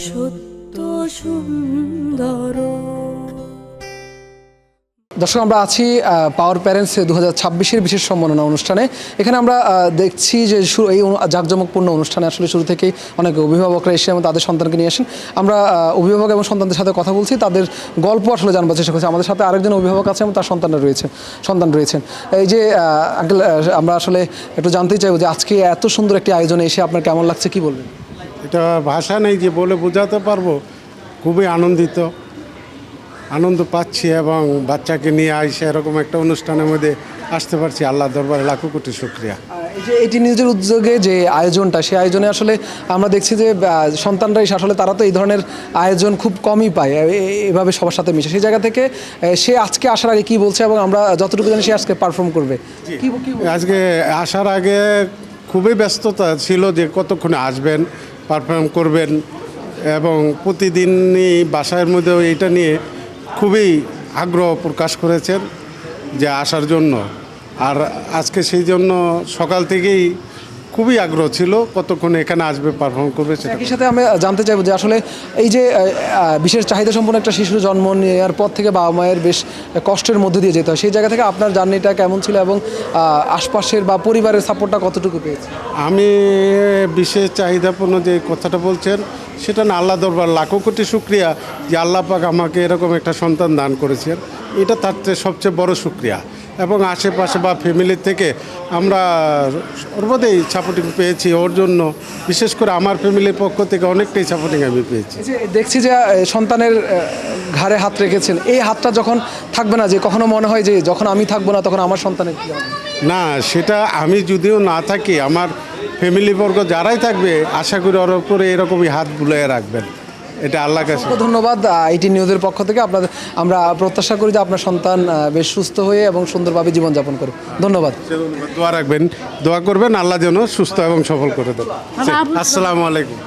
সত্য সুন্দর। দর্শক, আমরা আছি পাওয়ার প্যারেন্টস 2026-এর বিশেষ সম্মাননা অনুষ্ঠানে। এখানে আমরা দেখছি যে এই জাঁকজমকপূর্ণ অনুষ্ঠানে আসলে শুরু থেকেই অনেক অভিভাবকরা এসে এবং তাদের সন্তানকে নিয়ে আসেন। আমরা অভিভাবক এবং সন্তানদের সাথে কথা বলছি, তাদের গল্প আসলে জানবার চেষ্টা করছি। আমাদের সাথে আরেকজন অভিভাবক আছে এবং তার সন্তান রয়েছেন। এই যে আঙ্কেল, আমরা আসলে একটু জানতেই চাইব যে আজকে এত সুন্দর একটি আয়োজনে এসে আপনার কেমন লাগছে, কি বলবেন? এটা ভাষা নেই যে বলে বোঝাতে পারবো। খুবই আনন্দ পাচ্ছি এবং বাচ্চাকে নিয়ে আইসে এরকম একটা অনুষ্ঠানের মধ্যে আসতে পারছি। আল্লাহ দরবারে লাখো কোটি শুকরিয়া। এই যে এটি নিউজের উদ্যোগে যে আয়োজনটা, সেই আয়োজনে আসলে আমরা দেখছি যে সন্তানরা এসে আসলে তারা তো এই ধরনের আয়োজন খুব কমই পায় এভাবে সবার সাথে মিশে। সেই জায়গা থেকে সে আজকে আসার আগে কি বলছে এবং আমরা যতটুকু জানি সে আজকে পারফর্ম করবে। আজকে আসার আগে খুবই ব্যস্ততা ছিল যে কতক্ষণে আসবেন, পারফর্ম করবেন, এবং প্রতিদিনই বাসার মধ্যেও এইটা নিয়ে খুবই আগ্রহ প্রকাশ করেছেন যে আসার জন্য। আর আজকে সেই জন্য সকাল থেকেই খুবই আগ্রহ ছিল কতক্ষণে এখানে আসবে, পারফর্ম করবে। একই সাথে আমি জানতে চাইবো যে আসলে এই যে বিশেষ চাহিদা সম্পন্ন একটা শিশু জন্ম নেওয়ার পর থেকে বাবা মায়ের বেশ কষ্টের মধ্যে দিয়ে যেতে হয়, সেই জায়গা থেকে আপনার জার্নিটা কেমন ছিল এবং আশপাশের বা পরিবারের সাপোর্টটা কতটুকু পেয়েছে? আমি বিশেষ চাহিদাপূর্ণ যে কথাটা বলছেন সেটা না, আল্লাহ দরবার লাখো কোটি শুকরিয়া যে আল্লাহ পাক আমাকে এরকম একটা সন্তান দান করেছেন। এটা তার সবচেয়ে বড় শুকরিয়া। এবং আশেপাশে বা ফ্যামিলির থেকে আমরা সর্বদাই সাপোর্টিং পেয়েছি ওর জন্য। বিশেষ করে আমার ফ্যামিলির পক্ষ থেকে অনেকটাই সাপোর্টিং আমি পেয়েছি। দেখছি যে সন্তানের ঘাড়ে হাত রেখেছেন, এই হাতটা যখন থাকবে না, যে কখনো মনে হয় যে যখন আমি থাকবো না তখন আমার সন্তানের কী হবে? না, সেটা আমি যদিও না থাকি, আমার ফ্যামিলিবর্গ যারাই থাকবে আশা করি ওর উপরে এরকমই হাত বুলিয়ে রাখবেন। এটা আল্লাহর কাছে ধন্যবাদ। আইটি নিউজের পক্ষ থেকে আমরা প্রত্যাশা করি যে আপনার সন্তান বেশ সুস্থ হয়ে এবং সুন্দরভাবে জীবনযাপন করে। ধন্যবাদ। দোয়া রাখবেন, দোয়া করবেন আল্লাহ যেন সুস্থ এবং সফল করে দেন। আসসালামু আলাইকুম।